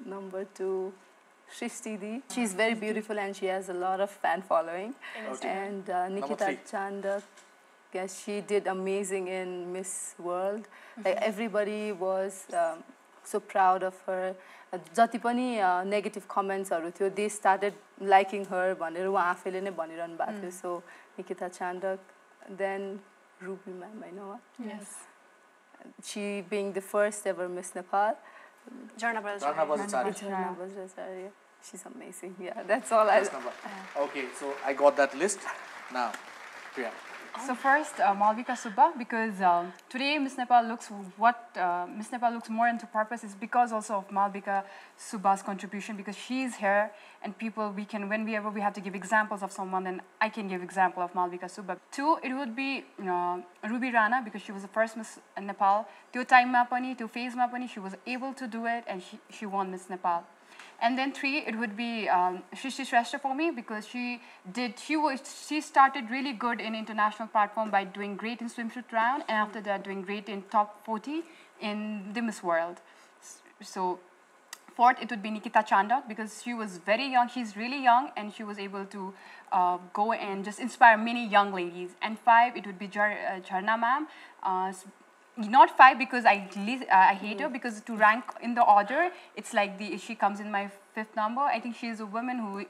Number 2, Shrishti Di. She's very beautiful and she has a lot of fan following. Okay. And Nikita Number 3. Chandak, yes, she did amazing in Miss World. Like, everybody was so proud of her. जति पनि negative commentsहरू थियो, they started liking her भनेर उहाँ आफैले नै भनिरहनु भएको थियो. So Nikita Chandak, then Ruby ma'am, I know. Yes. She being the first ever Miss Nepal. Jarna Brothers. Rana Bajacharya. Jharna Bajracharya. She's amazing. Yeah, that's all I. That's number. Okay, so I got that list. Now, Priya. So first, Malvika Subba, because today Miss Nepal looks Miss Nepal looks more into purpose is because also of Malvika Subba's contribution, because she's here and people whenever we have to give examples of someone, then I can give example of Malvika Subba. 2, it would be Ruby Rana, because she was the first Miss Nepal. त्यो टाइममा पनि त्यो फेजमा पनि she was able to do it and she won Miss Nepal. And then 3, it would be Shrishti Shrestha for me, because she started really good in international platform by doing great in swimsuit round, and after that doing great in top 40 in the Miss World. So 4th, it would be Nikita Chandak, because she was very young. She's really young, and she was able to go and just inspire many young ladies. And 5, it would be Jharna ma'am. Not 5 because I hate her, because to rank in the order, it's like she comes in my 5th number. I think she is a woman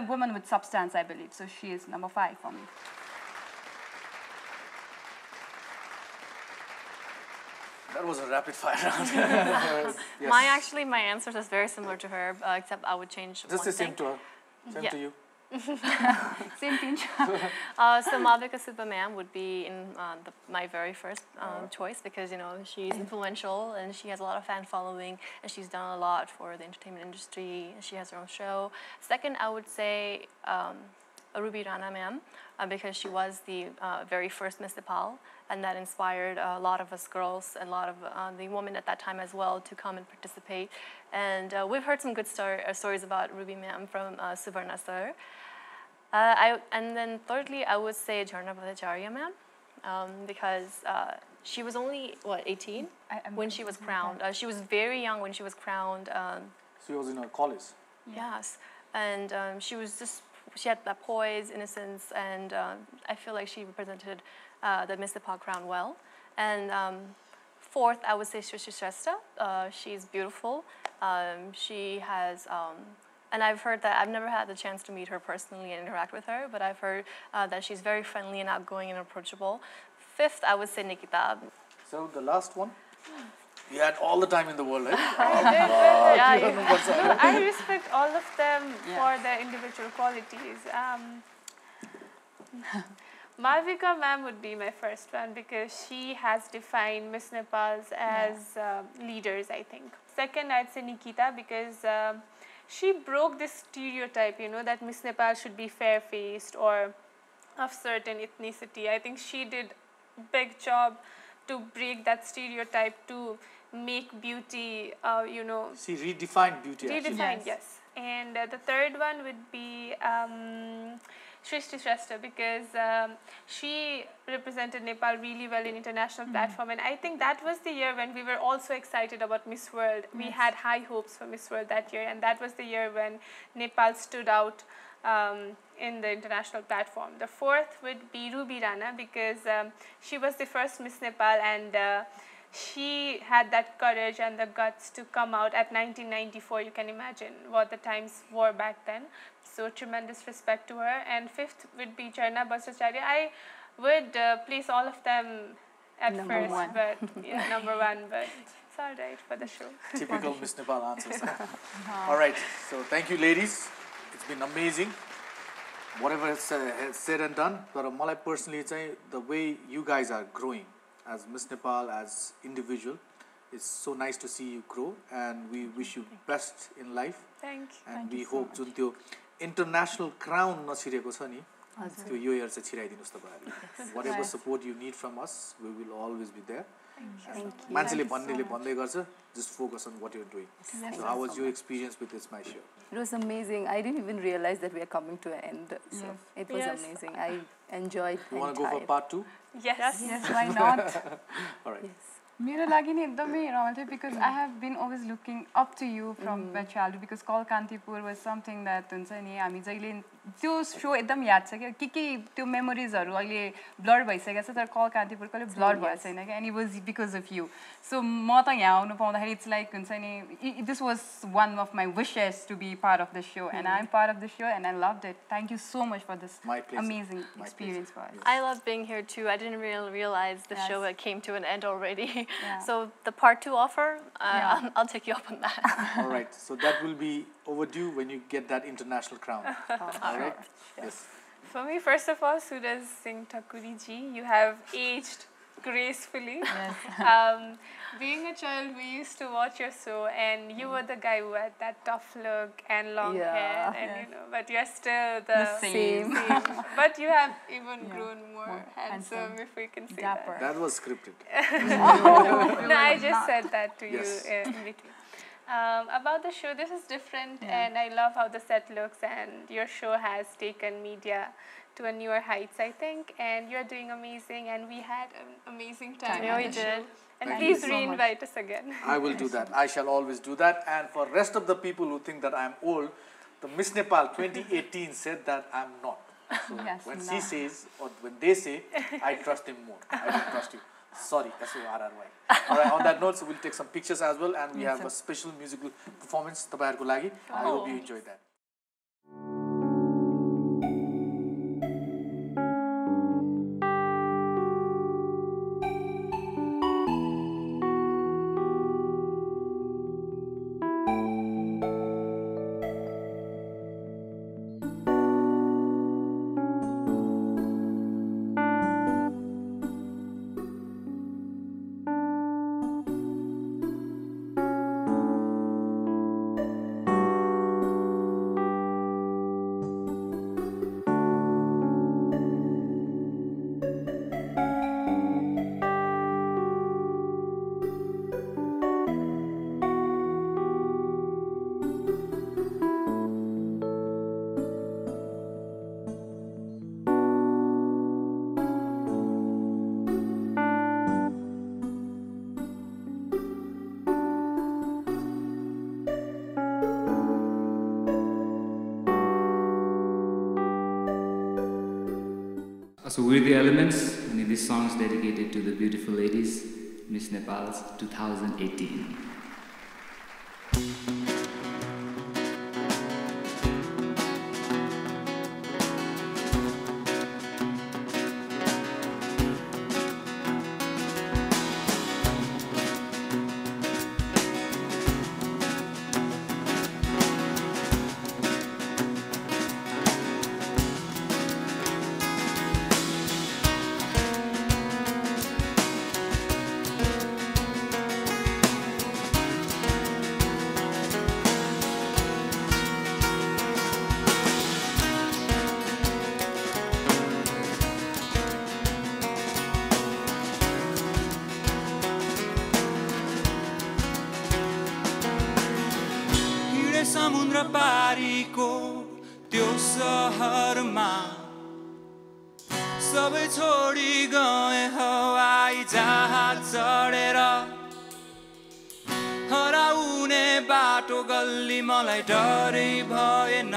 woman with substance, I believe. So she is number 5 for me. That was a rapid fire round. Yes. My answers is very similar to her, except I would change Just one the same thing. to her. Same to you. Same pinch. So Malvika Subba ma'am would be in my very first choice, because she's influential and she has a lot of fan following and she's done a lot for the entertainment industry. She has her own show. Second, I would say Ruby Rana ma'am, because she was the very first Miss Nepal, and that inspired a lot of us girls, a lot of the women at that time as well, to come and participate. And we've heard some good stories about Ruby ma'am from Suvarna sir. And then thirdly, I would say Jharna Bhattacharya ma'am, because she was only, 18 when she was crowned. She was very young when she was crowned. She was in her college. Yes, and she had that poise, innocence, and I feel like she represented the Miss Nepal crown well. And 4th, I would say Shrishti Shrestha. She's beautiful. She has, and I've heard that, I've never had the chance to meet her personally and interact with her, but I've heard that she's very friendly and outgoing and approachable. 5th, I would say Nikita. So the last one? You had all the time in the world, right? I respect all of them for their individual qualities. Malvika ma'am would be my first one, because she has defined Miss Nepals as leaders, I think. Second, I'd say Nikita, because she broke this stereotype, that Miss Nepal should be fair-faced or of certain ethnicity. I think she did a big job to break that stereotype, to make beauty, She redefined beauty. Redefined, yes. And the third one would be Shrishti Shrestha, because she represented Nepal really well in international platform, and I think that was the year when we were also excited about Miss World. We had high hopes for Miss World that year, and that was the year when Nepal stood out in the international platform. The 4th would be Ruby Rana, because she was the first Miss Nepal, and she had that courage and the guts to come out at 1994. You can imagine what the times were back then. So tremendous respect to her. And 5th would be Jharna Bhattacharya. I would place all of them at Number first, one. but number 1, but it's all right for the show. Typical Miss Nepal answers. All right, so thank you, ladies. It's been amazing. whatever is said and done, but मलाई personally चाहिँ the way you guys are growing as Miss Nepal, as individual, it's so nice to see you grow, and we wish you best in life. Thank you. And we hope जुन त्यो international crown नछिरेको छ नि त्यो यो year चाहिँ छिराइदिनुस् तपाईहरुले. Whatever support you need from us, we will always be there. Thank you. मान्छेले भन्नेले भन्दै गर्छ, just focus on what you're doing. So how was your experience with this my show? It was amazing. I didn't even realize that we are coming to an end. So it was amazing. I enjoyed the You want to go for part 2? Yes. Yes, why not? All right. Yes. मेरो लागि नि एकदमै रमाइलो थियो because I have been always looking up to you from my childhood because Call Kantipur was something that हुन्छ नि हामी जहिले त्यो शो एकदम याद छ के त्यो मेमोरिजहरु अहिले ब्लर भइसकेको छ तर Call Kantipur कहिले ब्लर भएको छैन के and it was because of you. So म त यहाँ आउनु पाउँदाखेरि it's like हुन्छ नि this was one of my wishes to be part of the show and I'm part of the show and I loved it. Thank you so much for this amazing experience for us. I love being here too. I didn't really realize the show came to an end already. So the part 2 offer, I'll take you up on that. All right. So that will be overdue when you get that international crown. All right. Yes. For me, first of all, Suraj Singh Thakuri ji, you have aged gracefully. Being a child, we used to watch your show, and you were the guy who had that tough look and long hair, and but you're still the same. But you have even grown more handsome, if we can say Dapper. That was scripted. No, I just said that to you in between. About the show, this is different, and I love how the set looks, and your show has taken media to a newer heights, I think, and you're doing amazing, and we had an amazing time. Yeah, we did. And please re-invite us again. I will do that. I shall always do that. And for rest of the people who think that I'm old, the Miss Nepal 2018 said that I'm not. So when she says, or when they say, I trust him more. I don't trust you. Sorry, SORRY. All right, on that note, so we'll take some pictures as well, and we have a special musical performance. Tapaharko lagi. I hope you enjoyed that. So we're the Elements, and this song is dedicated to the beautiful ladies, Miss Nepal's 2018. समुद्र पारीको त्यो सहरमा सबै छोडी गए हवाई जहाज चढेर हराउने बाटो गल्ली मलाई डरै भएन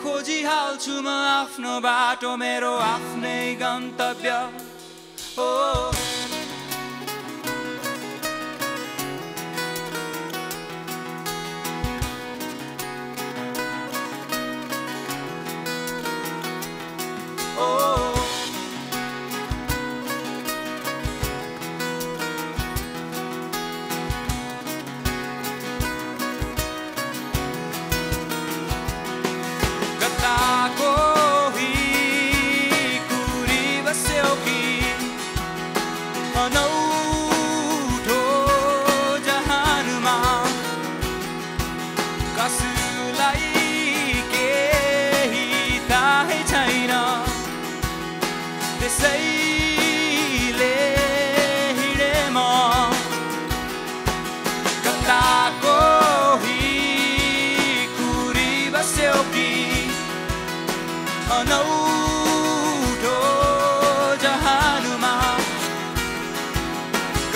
खोजिहाल्छु म आफ्नो बाटो मेरो आफ्नै गन्तव्य हो त्यसैले हिँडे म कता कोही कुरी बस्यो कि अनौठो जहानमा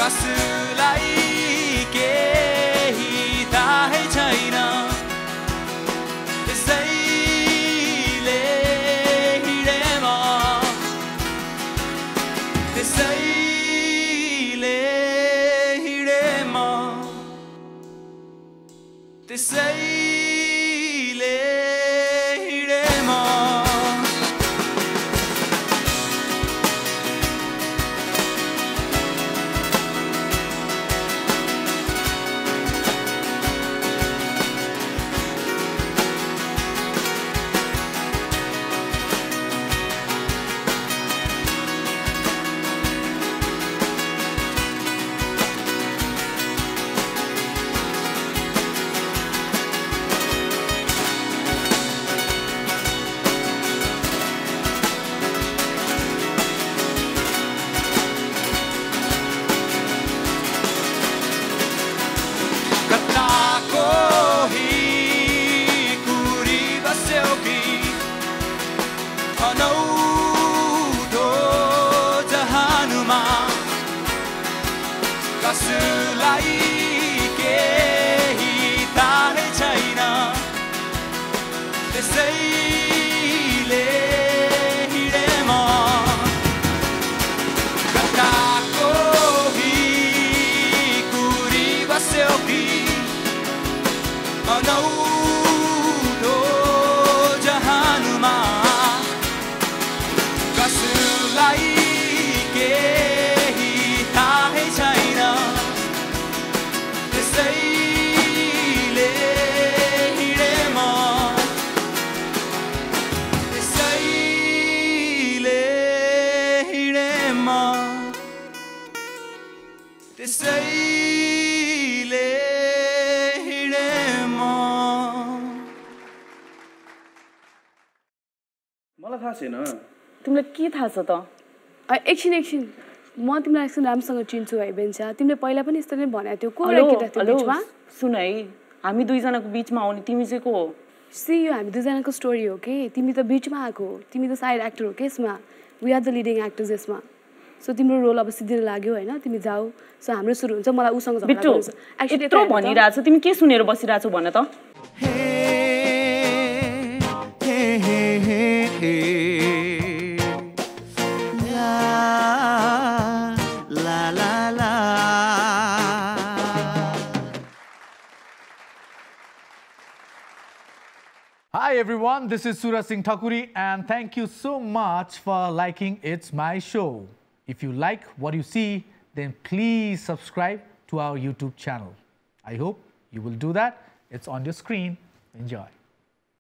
कसलाई केही थाहै छैन त्यसैले हिँडे म त्यसैले हिँडे म त्यसैले हिँडे म अनौठो जहानमा कसलाई केही थाहै छैन त्यसैले हिँडे म कता कोही कुरी बस्यो कि अनौठो जहानमा कसलाई केही थाहै छैन त्यसैले हिँडे म त्यसैले हिँडे म त्यसैले हिँडे म मलाई थाहा छैन तिमीलाई के थाहा छ त एकछिन म तिमीलाई एकछिन राम्रोसँग चिन्छु है बेन्चा तिमीले पहिला पनि यस्तो नै भनेको थियो को केटा थियो बिचमा सुन है हामी दुईजनाको बिचमा आउने तिमी चाहिँ को हो सी यो हामी दुईजनाको स्टोरी हो कि तिमी त बिचमा आएको तिमी त साइड एक्टर हो कि यसमा we are the leading actors यसमा सो तिम्रो रोल अब सिद्धिन लाग्यो होइन तिमी जाऊ सो हाम्रो सुरु हुन्छ मलाई उसँग झगडा गर्नु छ एक्चुअली यत्रो भनिरहेछ तिमी के सुनेर बसिरहेछौ भन त Hi everyone, this is Suraj Singh Thakuri and thank you so much for liking It's My Show. If you like what you see, then please subscribe to our YouTube channel. I hope you will do that. It's on your screen. Enjoy.